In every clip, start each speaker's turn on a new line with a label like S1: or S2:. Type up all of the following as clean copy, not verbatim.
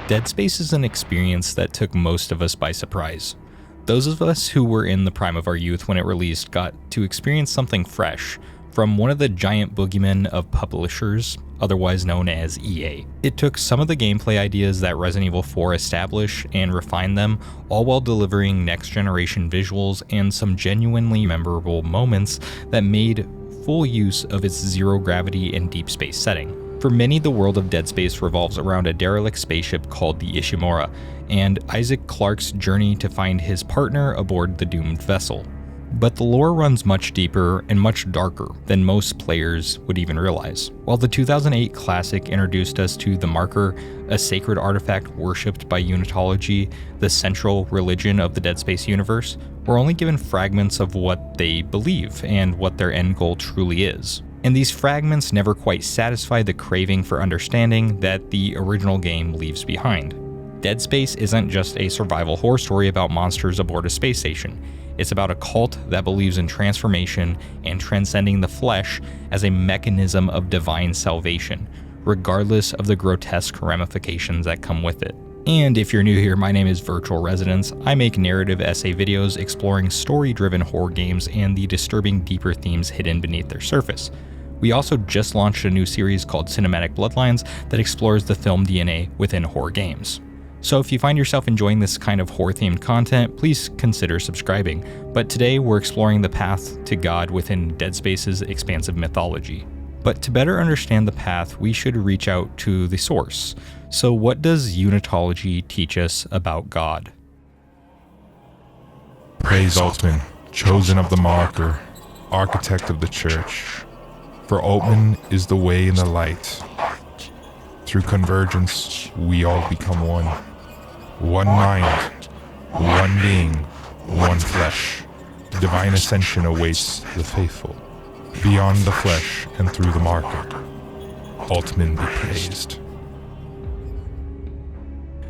S1: Dead Space is an experience that took most of us by surprise. Those of us who were in the prime of our youth when it released got to experience something fresh from one of the giant boogeymen of publishers, otherwise known as EA. It took some of the gameplay ideas that Resident Evil 4 established and refined them, all while delivering next-generation visuals and some genuinely memorable moments that made full use of its zero-gravity and deep space setting. For many, the world of Dead Space revolves around a derelict spaceship called the Ishimura, and Isaac Clarke's journey to find his partner aboard the doomed vessel. But the lore runs much deeper and much darker than most players would even realize. While the 2008 classic introduced us to the Marker, a sacred artifact worshipped by Unitology, the central religion of the Dead Space universe, we're only given fragments of what they believe and what their end goal truly is. And these fragments never quite satisfy the craving for understanding that the original game leaves behind. Dead Space isn't just a survival horror story about monsters aboard a space station. It's about a cult that believes in transformation and transcending the flesh as a mechanism of divine salvation, regardless of the grotesque ramifications that come with it. And if you're new here, my name is Virtual Residence. I make narrative essay videos exploring story-driven horror games and the disturbing deeper themes hidden beneath their surface. We also just launched a new series called Cinematic Bloodlines that explores the film DNA within horror games. So if you find yourself enjoying this kind of horror-themed content, please consider subscribing. But today we're exploring the path to God within Dead Space's expansive mythology. But to better understand the path, we should reach out to the source. So what does Unitology teach us about God?
S2: Praise Altman, chosen of the Marker, architect of the church. For Altman is the way and the light. Through convergence, we all become one. One mind, one being, one flesh. Divine ascension awaits the faithful. Beyond the flesh and through the Marker. Altman be praised.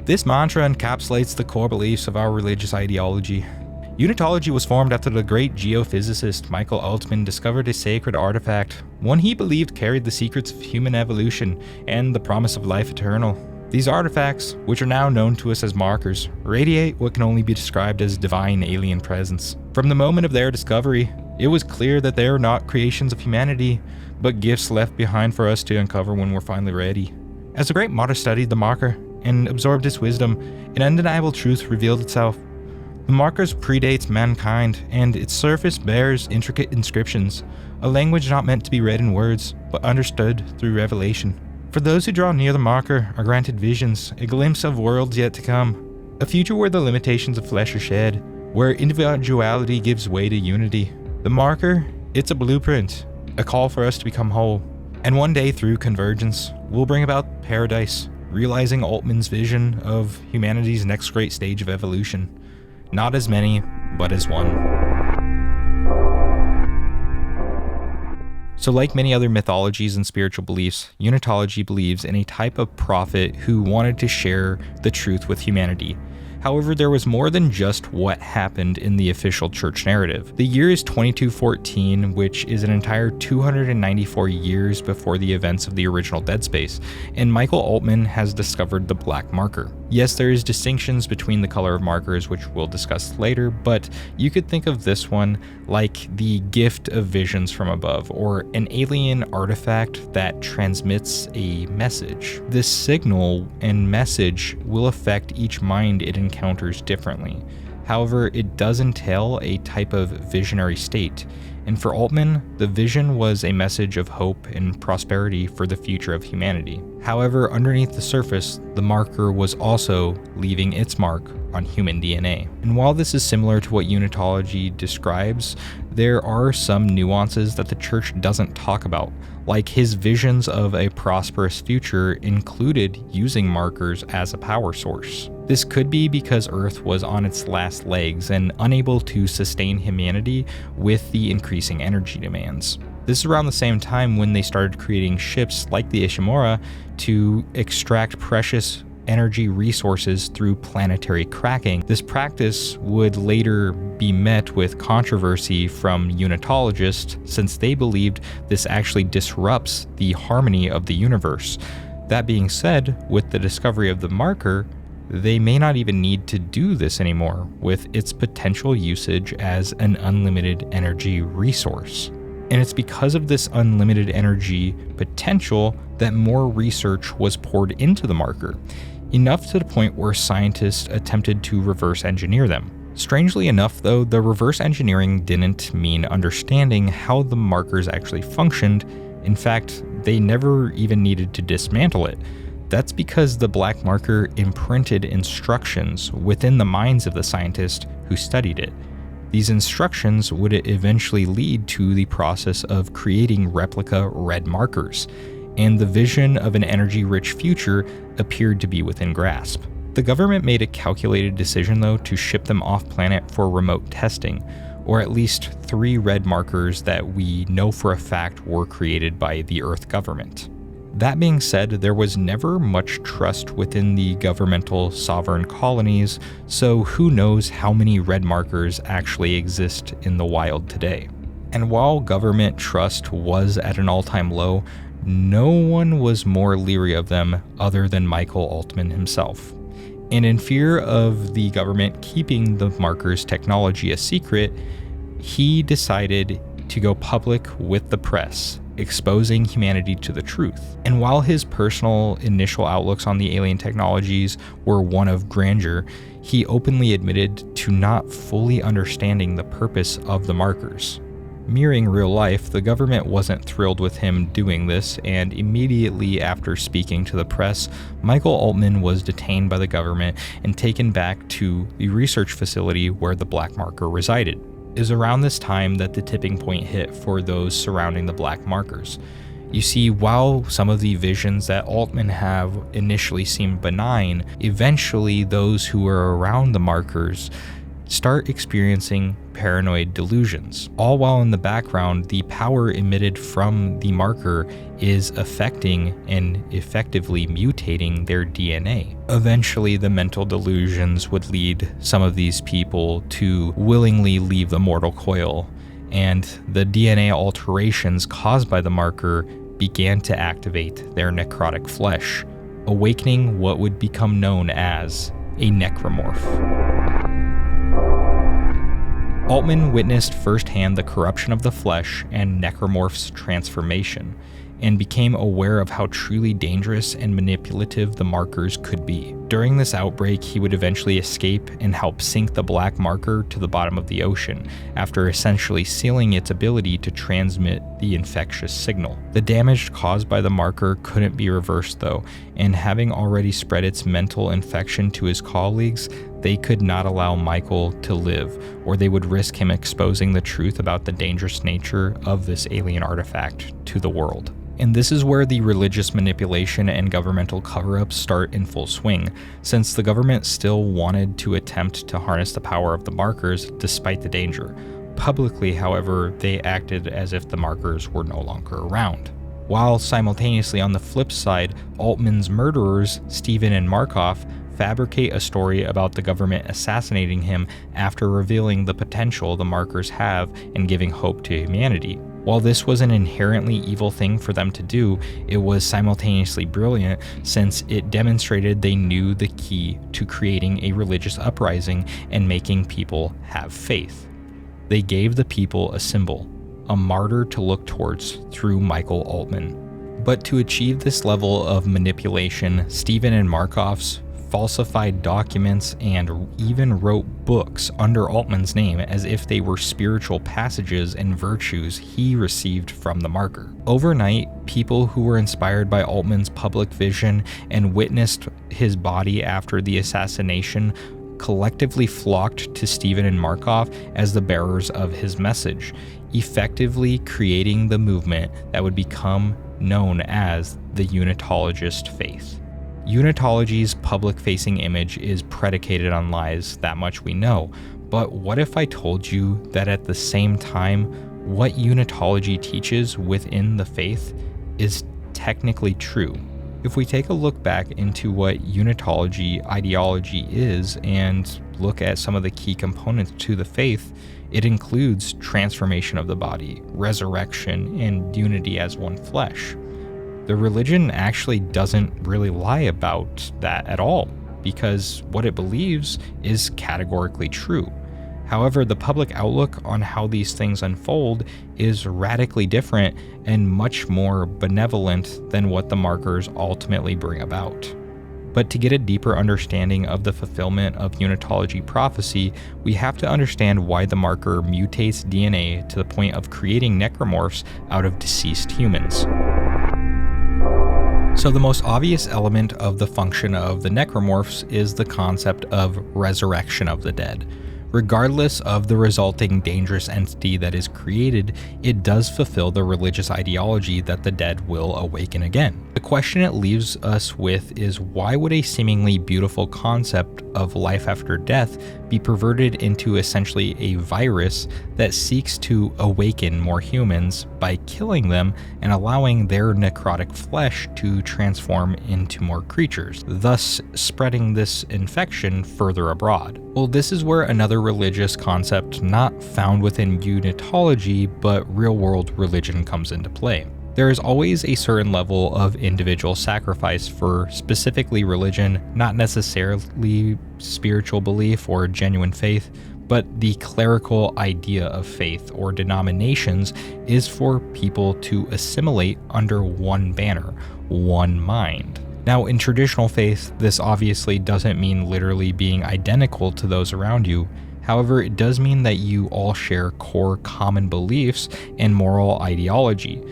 S1: This mantra encapsulates the core beliefs of our religious ideology. Unitology was formed after the great geophysicist Michael Altman discovered a sacred artifact, one he believed carried the secrets of human evolution and the promise of life eternal. These artifacts, which are now known to us as markers, radiate what can only be described as divine alien presence. From the moment of their discovery, it was clear that they are not creations of humanity, but gifts left behind for us to uncover when we're finally ready. As the great martyr studied the marker and absorbed its wisdom, an undeniable truth revealed itself. The markers predates mankind, and its surface bears intricate inscriptions, a language not meant to be read in words, but understood through revelation. For those who draw near the marker are granted visions, a glimpse of worlds yet to come, a future where the limitations of flesh are shed, where individuality gives way to unity. The marker, it's a blueprint, a call for us to become whole. And one day through convergence, we'll bring about paradise, realizing Altman's vision of humanity's next great stage of evolution. Not as many, but as one. So like many other mythologies and spiritual beliefs, Unitology believes in a type of prophet who wanted to share the truth with humanity. However, there was more than just what happened in the official church narrative. The year is 2214, which is an entire 294 years before the events of the original Dead Space, and Michael Altman has discovered the black marker. Yes, there is distinctions between the color of markers, which we'll discuss later, but you could think of this one like the gift of visions from above, or an alien artifact that transmits a message. This signal and message will affect each mind it encounters differently. However, it does entail a type of visionary state, and for Altman, the vision was a message of hope and prosperity for the future of humanity. However, underneath the surface, the marker was also leaving its mark on human DNA. And while this is similar to what Unitology describes, there are some nuances that the church doesn't talk about, like his visions of a prosperous future included using markers as a power source. This could be because Earth was on its last legs and unable to sustain humanity with the increasing energy demands. This is around the same time when they started creating ships like the Ishimura to extract precious energy resources through planetary cracking. This practice would later be met with controversy from Unitologists, since they believed this actually disrupts the harmony of the universe. That being said, with the discovery of the marker, they may not even need to do this anymore, with its potential usage as an unlimited energy resource. And it's because of this unlimited energy potential that more research was poured into the marker, enough to the point where scientists attempted to reverse engineer them. Strangely enough, though, the reverse engineering didn't mean understanding how the markers actually functioned. In fact, they never even needed to dismantle it. That's because the black marker imprinted instructions within the minds of the scientists who studied it. These instructions would eventually lead to the process of creating replica red markers, and the vision of an energy-rich future appeared to be within grasp. The government made a calculated decision, though, to ship them off-planet for remote testing, or at least 3 red markers that we know for a fact were created by the Earth government. That being said, there was never much trust within the governmental sovereign colonies, so who knows how many red markers actually exist in the wild today. And while government trust was at an all-time low, no one was more leery of them other than Michael Altman himself. And in fear of the government keeping the markers technology a secret, he decided to go public with the press, exposing humanity to the truth. And while his personal initial outlooks on the alien technologies were one of grandeur, he openly admitted to not fully understanding the purpose of the markers. Mirroring real life, the government wasn't thrilled with him doing this, and immediately after speaking to the press, Michael Altman was detained by the government and taken back to the research facility where the black marker resided. It was around this time that the tipping point hit for those surrounding the black markers. You see, while some of the visions that Altman have initially seemed benign, eventually those who were around the markers start experiencing paranoid delusions. All while in the background, the power emitted from the marker is affecting and effectively mutating their DNA. Eventually, the mental delusions would lead some of these people to willingly leave the mortal coil, and the DNA alterations caused by the marker began to activate their necrotic flesh, awakening what would become known as a necromorph. Altman witnessed firsthand the corruption of the flesh and Necromorph's transformation, and became aware of how truly dangerous and manipulative the markers could be. During this outbreak, he would eventually escape and help sink the black marker to the bottom of the ocean, after essentially sealing its ability to transmit the infectious signal. The damage caused by the marker couldn't be reversed though, and having already spread its mental infection to his colleagues, they could not allow Michael to live, or they would risk him exposing the truth about the dangerous nature of this alien artifact to the world. And this is where the religious manipulation and governmental cover-ups start in full swing, since the government still wanted to attempt to harness the power of the markers despite the danger. Publicly, however, they acted as if the markers were no longer around. While simultaneously on the flip side, Altman's murderers, Stephen and Markov, fabricate a story about the government assassinating him after revealing the potential the markers have and giving hope to humanity. While this was an inherently evil thing for them to do, it was simultaneously brilliant since it demonstrated they knew the key to creating a religious uprising and making people have faith. They gave the people a symbol, a martyr to look towards through Michael Altman. But to achieve this level of manipulation, Stephen and Markov's falsified documents and even wrote books under Altman's name as if they were spiritual passages and virtues he received from the marker. Overnight, people who were inspired by Altman's public vision and witnessed his body after the assassination collectively flocked to Stephen and Markov as the bearers of his message, effectively creating the movement that would become known as the Unitologist faith. Unitology's public-facing image is predicated on lies, that much we know, but what if I told you that at the same time, what Unitology teaches within the faith is technically true? If we take a look back into what Unitology ideology is and look at some of the key components to the faith, it includes transformation of the body, resurrection, and unity as one flesh. The religion actually doesn't really lie about that at all, because what it believes is categorically true. However, the public outlook on how these things unfold is radically different and much more benevolent than what the markers ultimately bring about. But to get a deeper understanding of the fulfillment of Unitology prophecy, we have to understand why the marker mutates DNA to the point of creating necromorphs out of deceased humans. So the most obvious element of the function of the necromorphs is the concept of resurrection of the dead. Regardless of the resulting dangerous entity that is created, it does fulfill the religious ideology that the dead will awaken again. The question it leaves us with is, why would a seemingly beautiful concept of life after death be perverted into essentially a virus that seeks to awaken more humans by killing them and allowing their necrotic flesh to transform into more creatures, thus spreading this infection further abroad? Well, this is where another religious concept not found within Unitology but real-world religion comes into play. There is always a certain level of individual sacrifice for specifically religion, not necessarily spiritual belief or genuine faith, but the clerical idea of faith or denominations is for people to assimilate under one banner, one mind. Now, in traditional faith, this obviously doesn't mean literally being identical to those around you. However, it does mean that you all share core common beliefs and moral ideology.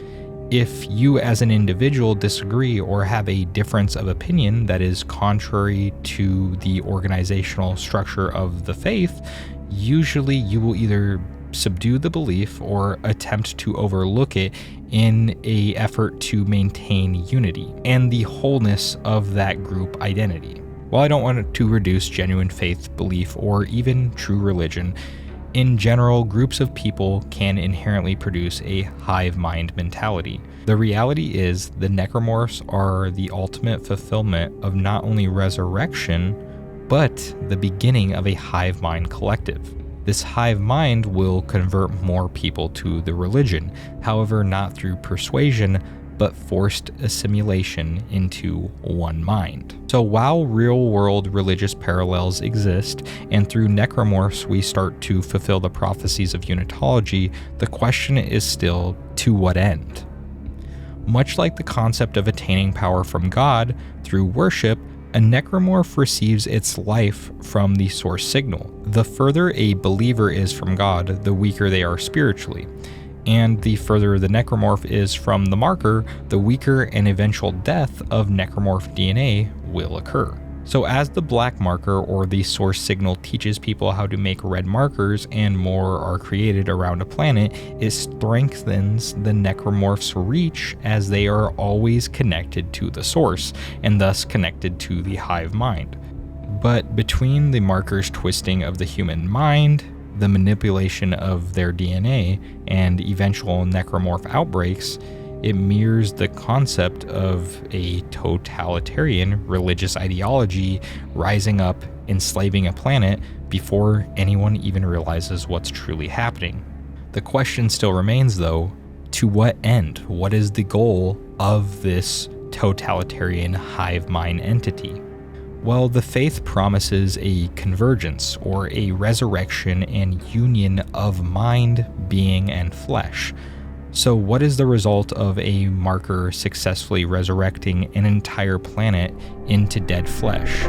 S1: If you as an individual disagree or have a difference of opinion that is contrary to the organizational structure of the faith, usually you will either subdue the belief or attempt to overlook it in an effort to maintain unity and the wholeness of that group identity. While I don't want to reduce genuine faith, belief, or even true religion, in general, groups of people can inherently produce a hive mind mentality. The reality is the necromorphs are the ultimate fulfillment of not only resurrection, but the beginning of a hive mind collective. This hive mind will convert more people to the religion, however, not through persuasion, but forced assimilation into one mind. So while real-world religious parallels exist, and through necromorphs we start to fulfill the prophecies of Unitology, the question is still, to what end? Much like the concept of attaining power from God through worship, a necromorph receives its life from the source signal. The further a believer is from God, the weaker they are spiritually. And the further the necromorph is from the marker, the weaker and eventual death of necromorph DNA will occur. So as the black marker or the source signal teaches people how to make red markers and more are created around a planet, it strengthens the necromorph's reach as they are always connected to the source and thus connected to the hive mind. But between the marker's twisting of the human mind, the manipulation of their DNA, and eventual necromorph outbreaks, it mirrors the concept of a totalitarian religious ideology rising up, enslaving a planet before anyone even realizes what's truly happening. The question still remains though, to what end? What is the goal of this totalitarian hive mind entity? Well, the faith promises a convergence, or a resurrection and union of mind, being, and flesh. So what is the result of a marker successfully resurrecting an entire planet into dead flesh?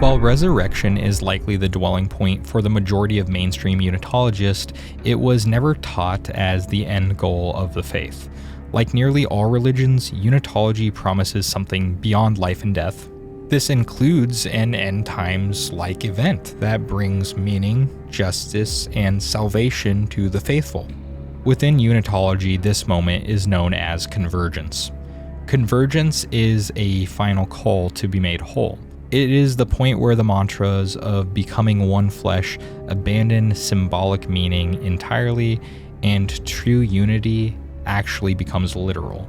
S1: While resurrection is likely the dwelling point for the majority of mainstream Unitologists, it was never taught as the end goal of the faith. Like nearly all religions, Unitology promises something beyond life and death. This includes an end times-like event that brings meaning, justice, and salvation to the faithful. Within Unitology, this moment is known as Convergence. Convergence is a final call to be made whole. It is the point where the mantras of becoming one flesh abandon symbolic meaning entirely, and true unity actually becomes literal.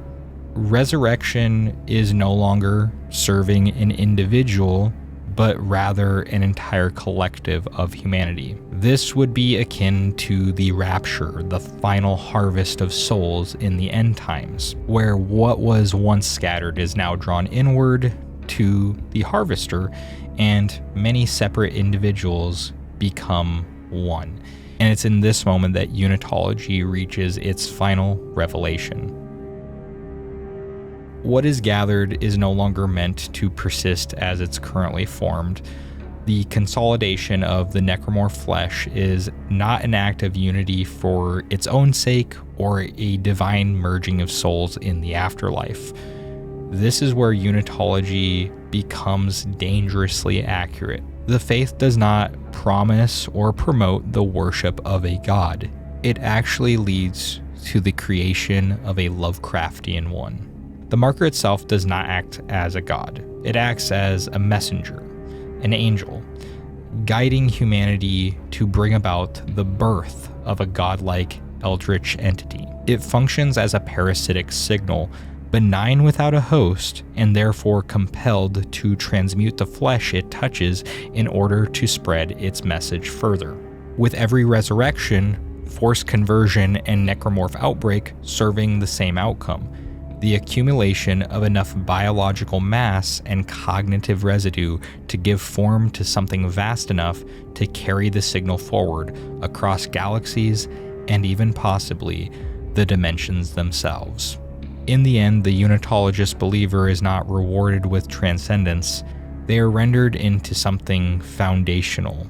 S1: resurrection is no longer serving an individual, but rather an entire collective of humanity. This would be akin to the rapture, the final harvest of souls in the end times, where what was once scattered is now drawn inward to the harvester, and many separate individuals become one. And it's in this moment that Unitology reaches its final revelation. What is gathered is no longer meant to persist as it's currently formed. The consolidation of the Necromorph flesh is not an act of unity for its own sake or a divine merging of souls in the afterlife. This is where Unitology becomes dangerously accurate. The faith does not promise or promote the worship of a god. It actually leads to the creation of a Lovecraftian one. The marker itself does not act as a god. It acts as a messenger, an angel, guiding humanity to bring about the birth of a godlike eldritch entity. It functions as a parasitic signal, benign without a host, and therefore compelled to transmute the flesh it touches in order to spread its message further. With every resurrection, forced conversion, and necromorph outbreak serving the same outcome: the accumulation of enough biological mass and cognitive residue to give form to something vast enough to carry the signal forward across galaxies and even possibly the dimensions themselves. In the end, the Unitologist believer is not rewarded with transcendence. They are rendered into something foundational,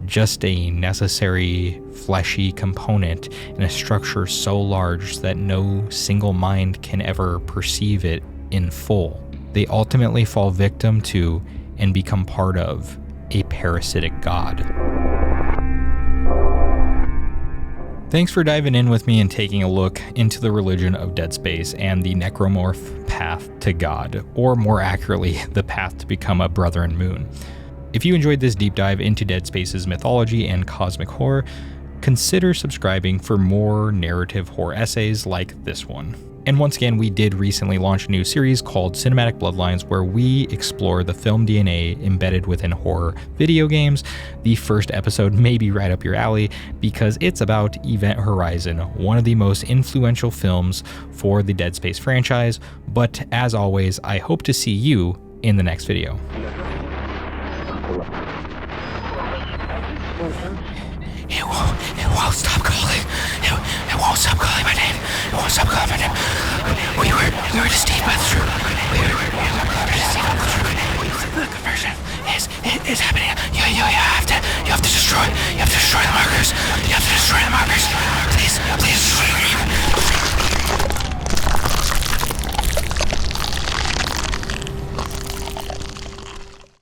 S1: just a necessary fleshy component in a structure so large that no single mind can ever perceive it in full. They ultimately fall victim to and become part of a parasitic god. Thanks for diving in with me and taking a look into the religion of Dead Space and the Necromorph path to God, or more accurately, the path to become a Brethren Moon. If you enjoyed this deep dive into Dead Space's mythology and cosmic horror, consider subscribing for more narrative horror essays like this one. And once again, we did recently launch a new series called Cinematic Bloodlines, where we explore the film DNA embedded within horror video games. The first episode may be right up your alley because it's about Event Horizon, one of the most influential films for the Dead Space franchise. But as always, I hope to see you in the next video.
S3: It won't stop calling. It won't stop calling my name. It won't stop calling my name. We were deceived by the truth. We were deceived by the truth. The conversion is happening. You have to destroy the markers. You have to destroy the markers. Please